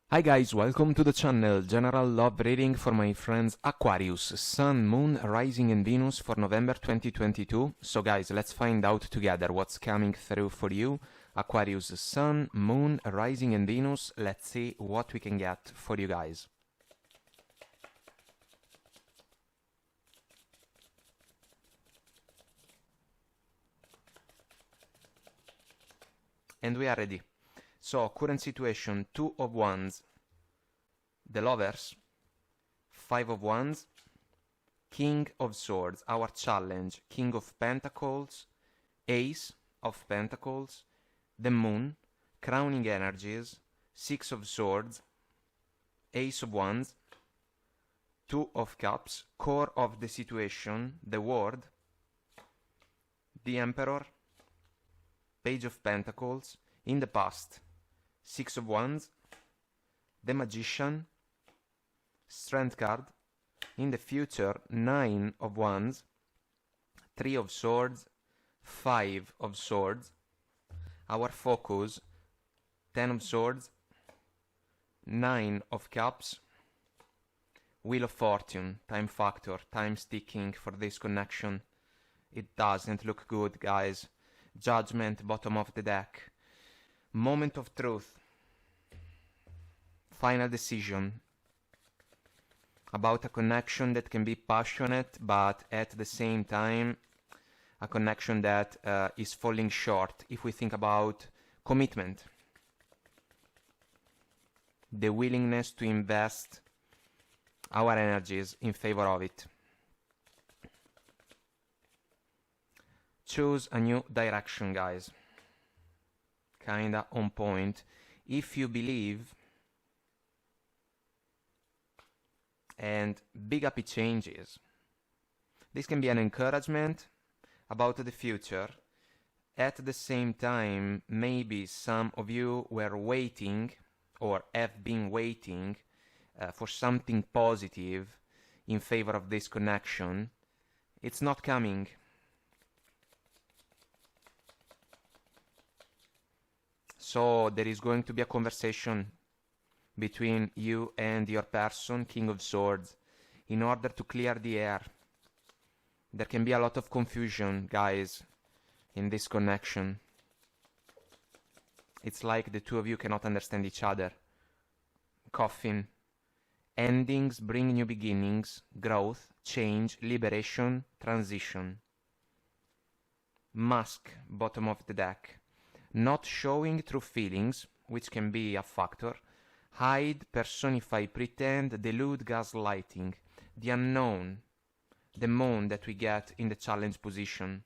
Hi guys, welcome to the channel. General love reading for my friends Aquarius, Sun, Moon, Rising and Venus for November 2022. So guys, let's find out together what's coming through for you. Aquarius, Sun, Moon, Rising and Venus. Let's see what we can get for you guys. And we are ready. So, current situation, 2 of Wands, the Lovers, 5 of Wands, King of Swords, our challenge, King of Pentacles, Ace of Pentacles, the Moon, Crowning Energies, 6 of Swords, Ace of Wands, 2 of Cups, Core of the situation, the World, the Emperor, Page of Pentacles, in the past, 6 of Wands, the Magician, Strength card, in the future, 9 of Wands, 3 of Swords, 5 of Swords, our focus, 10 of Swords, 9 of Cups, Wheel of Fortune, time factor, time's ticking for this connection. It doesn't look good, guys. Judgment, bottom of the deck. Moment of truth. Final decision. About a connection that can be passionate, but at the same time, a connection that is falling short if we think about commitment. The willingness to invest our energies in favor of it. Choose a new direction, guys. Kinda on point. If you believe, and big happy changes. This can be an encouragement about the future. At the same time, maybe some of you were waiting or have been waiting for something positive in favor of this connection. It's not coming. So there is going to be a conversation between you and your person, King of Swords, in order to clear the air. There can be a lot of confusion, guys, in this connection. It's like the two of you cannot understand each other. Coffin. Endings bring new beginnings, growth, change, liberation, transition. Mask, bottom of the deck. Not showing true feelings, which can be a factor. Hide, personify, pretend, delude, gaslighting. The unknown. The moon that we get in the challenge position.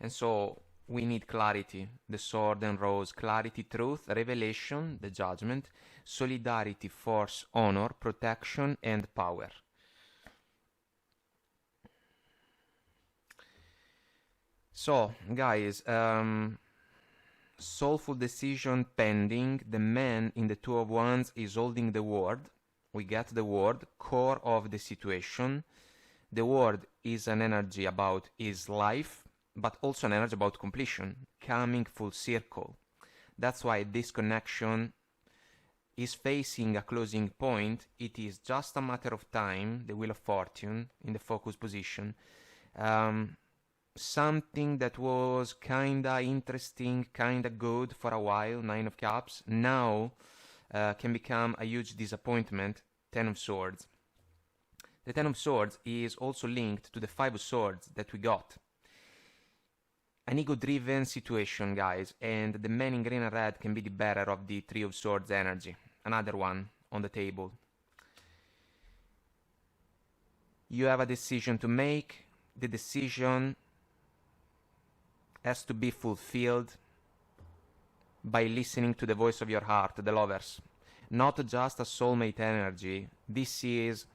And so we need clarity, the sword and rose, clarity, truth, revelation, the judgment, solidarity, force, honor, protection, and power. So, guys, soulful decision pending. The man in the Two of Wands is holding the word. We get the word, core of the situation. The word is an energy about his life, but also an energy about completion, coming full circle. That's why this connection is facing a closing point. It is just a matter of time, the Wheel of Fortune in the focus position. Something that was kinda interesting, kinda good for a while, 9 of Cups, now can become a huge disappointment, 10 of Swords. The 10 of Swords is also linked to the 5 of Swords that we got. An ego-driven situation, guys, and the man in green and red can be the bearer of the 3 of Swords energy. Another one on the table. You have a decision to make. The decision has to be fulfilled by listening to the voice of your heart, the Lovers. Not just a soulmate energy. This is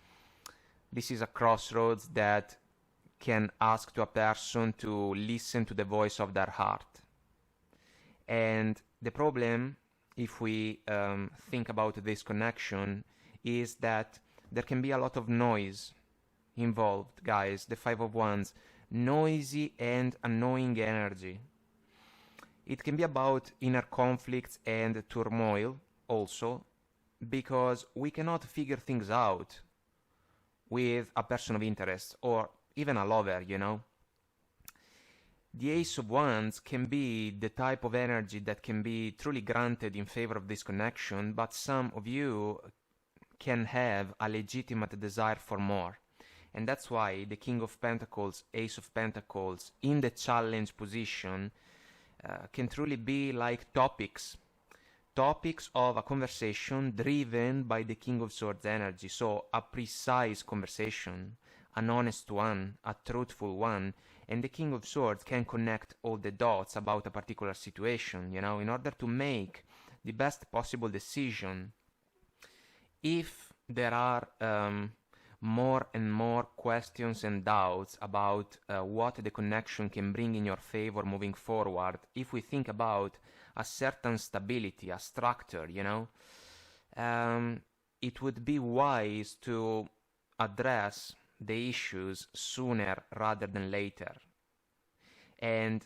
a crossroads that can ask to a person to listen to the voice of their heart. And the problem, if we think about this connection, is that there can be a lot of noise involved, guys. The 5 of Wands. Noisy and annoying energy. It can be about inner conflicts and turmoil. also because we cannot figure things out with a person of interest or even a lover, you know. The Ace of Wands can be the type of energy that can be truly granted in favor of this connection, but some of you can have a legitimate desire for more. And that's why the King of Pentacles, Ace of Pentacles in the challenge position can truly be like topics of a conversation driven by the King of Swords energy. So a precise conversation, an honest one, a truthful one, and the King of Swords can connect all the dots about a particular situation, you know, in order to make the best possible decision. If there are more and more questions and doubts about what the connection can bring in your favor moving forward, if we think about a certain stability, a structure, you know, it would be wise to address the issues sooner rather than later. And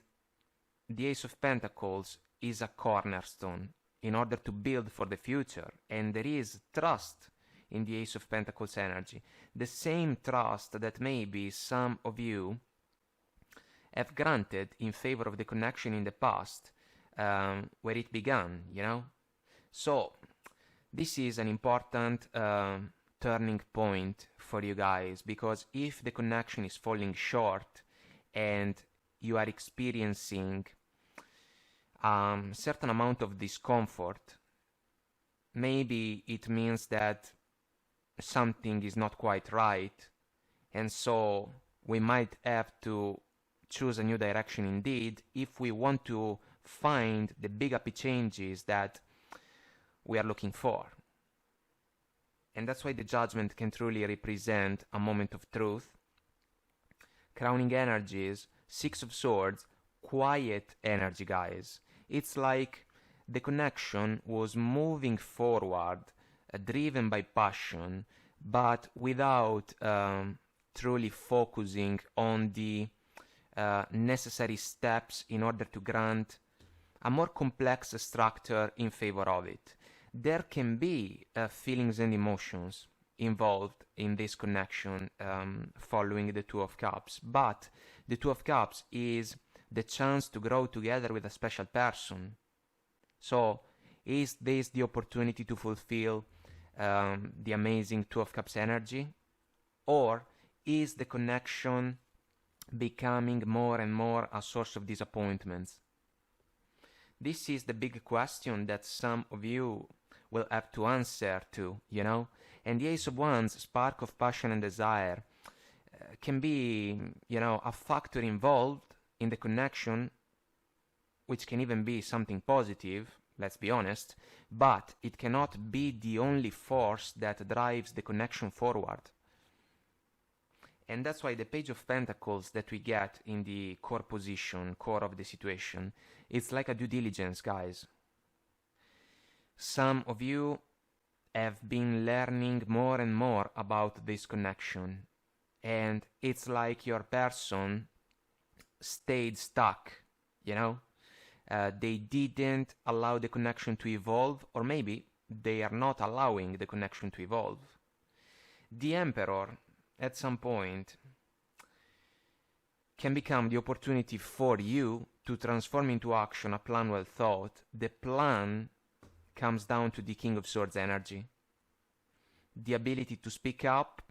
the Ace of Pentacles is a cornerstone in order to build for the future, and there is trust in the Ace of Pentacles energy, the same trust that maybe some of you have granted in favor of the connection in the past, where it began, you know. So this is an important turning point for you guys, because if the connection is falling short and you are experiencing certain amount of discomfort, maybe it means that something is not quite right, and so we might have to choose a new direction indeed if we want to find the big happy changes that we are looking for. And that's why the Judgment can truly represent a moment of truth. Crowning energies, Six of Swords, quiet energy, guys. It's like the connection was moving forward, driven by passion, but without truly focusing on the necessary steps in order to grant a more complex structure in favor of it. There can be feelings and emotions involved in this connection following the Two of Cups, but the Two of Cups is the chance to grow together with a special person. So is this the opportunity to fulfill the amazing Two of Cups energy? Or is the connection becoming more and more a source of disappointments? This is the big question that some of you will have to answer to, you know. And the Ace of Wands, spark of passion and desire, can be, you know, a factor involved in the connection, which can even be something positive, let's be honest, but it cannot be the only force that drives the connection forward. And that's why the Page of Pentacles that we get in the core position, core of the situation, it's like a due diligence, guys. Some of you have been learning more and more about this connection, and it's like your person stayed stuck, you know. They didn't allow the connection to evolve, or maybe they are not allowing the connection to evolve. The Emperor, at some point, can become the opportunity for you to transform into action a plan well thought. The plan comes down to the King of Swords energy. The ability to speak up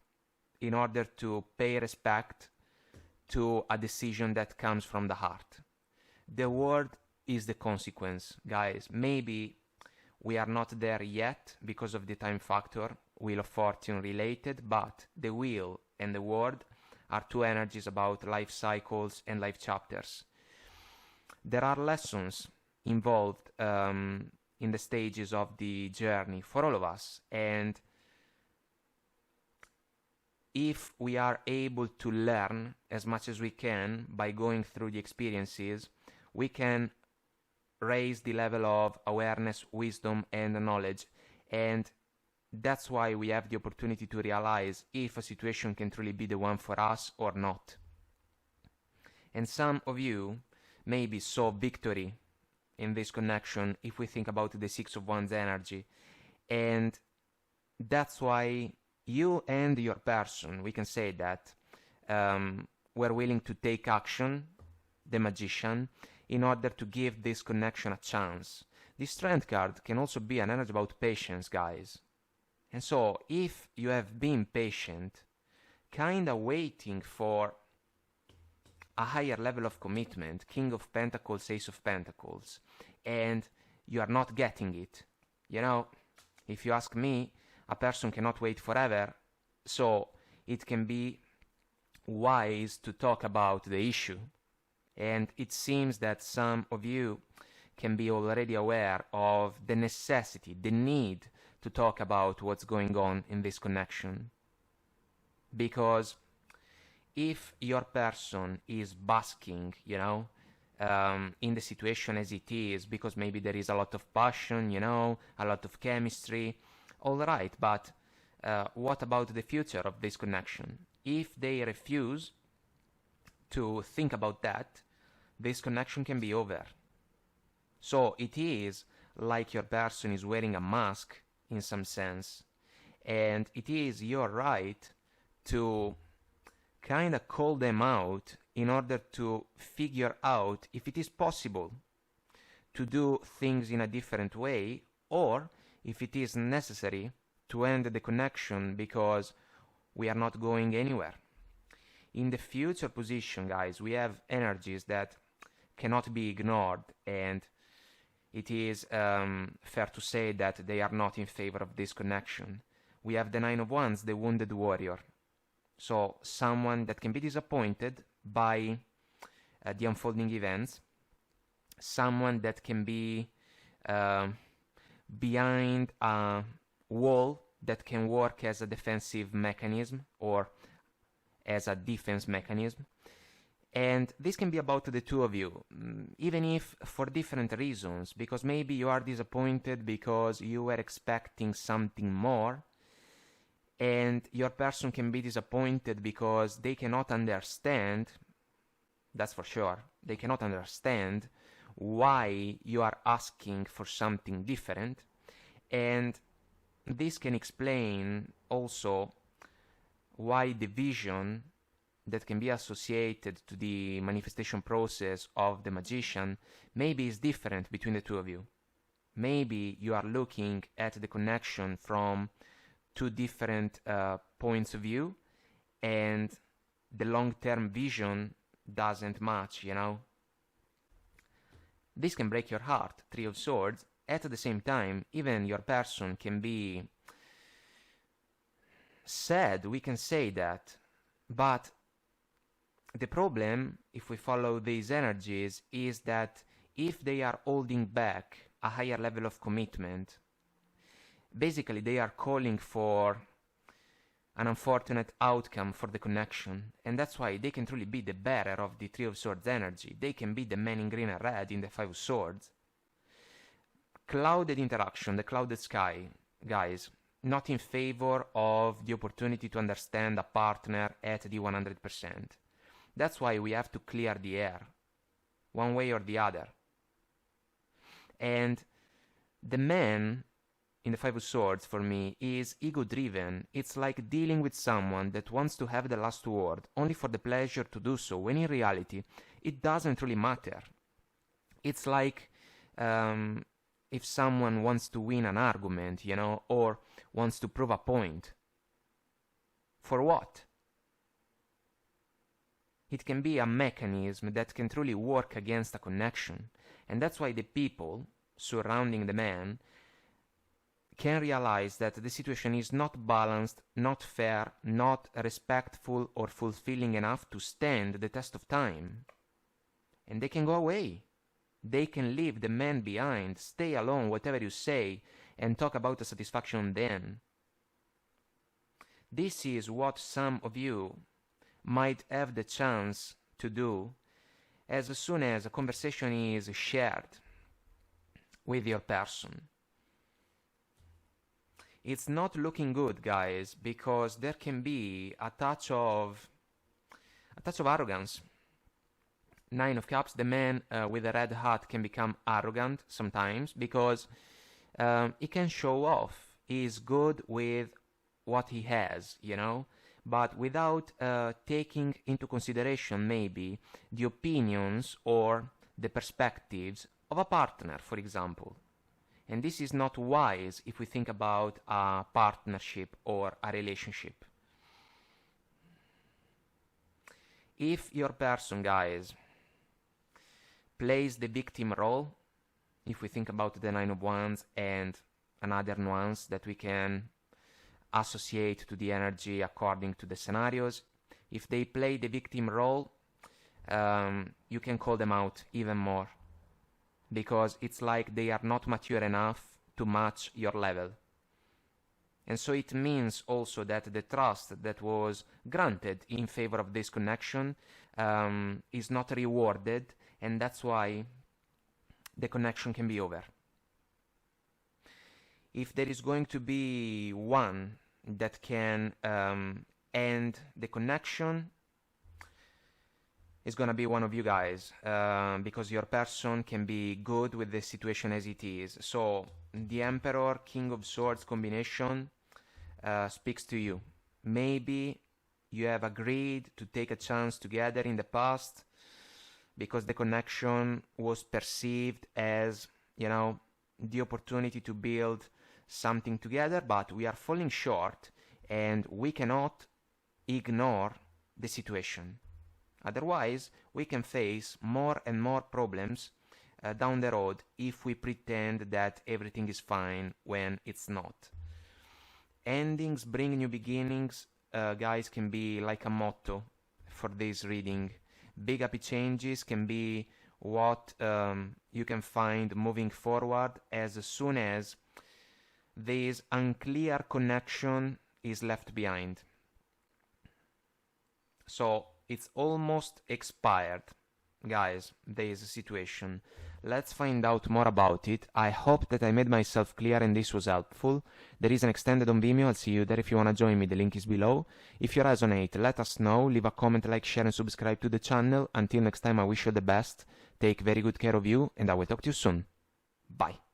in order to pay respect to a decision that comes from the heart. The word is the consequence, guys. Maybe we are not there yet because of the time factor, Wheel of Fortune related, but the wheel and the word are two energies about life cycles and life chapters. There are lessons involved in the stages of the journey for all of us, and if we are able to learn as much as we can by going through the experiences, we can raise the level of awareness, wisdom, and knowledge. And that's why we have the opportunity to realize if a situation can truly be the one for us or not. And some of you maybe saw victory in this connection if we think about the Six of Wands energy. And that's why you and your person, we can say that, were willing to take action, the Magician, in order to give this connection a chance. This Strength card can also be an energy about patience, guys. And so, if you have been patient, kinda waiting for a higher level of commitment, King of Pentacles, Ace of Pentacles, and you are not getting it, you know, if you ask me, a person cannot wait forever, so it can be wise to talk about the issue. And it seems that some of you can be already aware of the necessity, the need to talk about what's going on in this connection. Because if your person is basking, you know, in the situation as it is, because maybe there is a lot of passion, you know, a lot of chemistry, all right, but what about the future of this connection? If they refuse to think about that, this connection can be over. So it is like your person is wearing a mask in some sense, and it is your right to kind of call them out in order to figure out if it is possible to do things in a different way, or if it is necessary to end the connection because we are not going anywhere. In the future position, guys, we have energies that cannot be ignored, and it is fair to say that they are not in favor of this connection. We have the Nine of Wands, the wounded warrior. So someone that can be disappointed by the unfolding events, someone that can be behind a wall that can work as a defensive mechanism or as a defense mechanism. And this can be about the two of you, even if for different reasons, because maybe you are disappointed because you were expecting something more, and your person can be disappointed because they cannot understand, that's for sure, they cannot understand why you are asking for something different. And this can explain also why the vision that can be associated to the manifestation process of the Magician maybe is different between the two of you. Maybe you are looking at the connection from two different points of view, and the long-term vision doesn't match, you know. This can break your heart, Three of Swords. At the same time, even your person can be sad, we can say that, but the problem, if we follow these energies, is that if they are holding back a higher level of commitment, basically they are calling for an unfortunate outcome for the connection, and that's why they can truly be the bearer of the Three of Swords energy. They can be the man in green and red in the Five of Swords. Clouded interaction, the clouded sky, guys, not in favor of the opportunity to understand a partner at the 100%. That's why we have to clear the air, one way or the other. And the man in the Five of Swords, for me, is ego-driven. It's like dealing with someone that wants to have the last word, only for the pleasure to do so, when in reality, it doesn't really matter. It's like if someone wants to win an argument, you know, or wants to prove a point. For what? It can be a mechanism that can truly work against a connection. And that's why the people surrounding the man can realize that the situation is not balanced, not fair, not respectful or fulfilling enough to stand the test of time. And they can go away. They can leave the man behind, stay alone, whatever you say, and talk about the satisfaction then. This is what some of you might have the chance to do as soon as a conversation is shared with your person. It's not looking good, guys, because there can be a touch of arrogance Nine of Cups, the man with a red hat can become arrogant sometimes because he can show off. He's good with what he has, you know, but without taking into consideration maybe the opinions or the perspectives of a partner, for example. And this is not wise if we think about a partnership or a relationship. If your person, guys, plays the victim role, if we think about the Nine of Wands and another nuance that we can associate to the energy according to the scenarios, if they play the victim role, you can call them out even more, because it's like they are not mature enough to match your level. And so it means also that the trust that was granted in favor of this connection is not rewarded, and that's why the connection can be over. If there is going to be one that can end the connection, it's going to be one of you guys, because your person can be good with the situation as it is. So the Emperor, King of Swords combination speaks to you. Maybe you have agreed to take a chance together in the past because the connection was perceived as, you know, the opportunity to build something together, but we are falling short and we cannot ignore the situation. Otherwise, we can face more and more problems down the road if we pretend that everything is fine when it's not. Endings bring new beginnings, guys, can be like a motto for this reading. Big happy changes can be what you can find moving forward as soon as this unclear connection is left behind. So it's almost expired, guys, this situation. Let's find out more about it. I hope that I made myself clear and this was helpful. There is an extended on Vimeo. I'll see you there if you want to join me. The link is below. If you resonate, let us know. Leave a comment, like, share and subscribe to the channel. Until next time, I wish you the best. Take very good care of you and I will talk to you soon. Bye.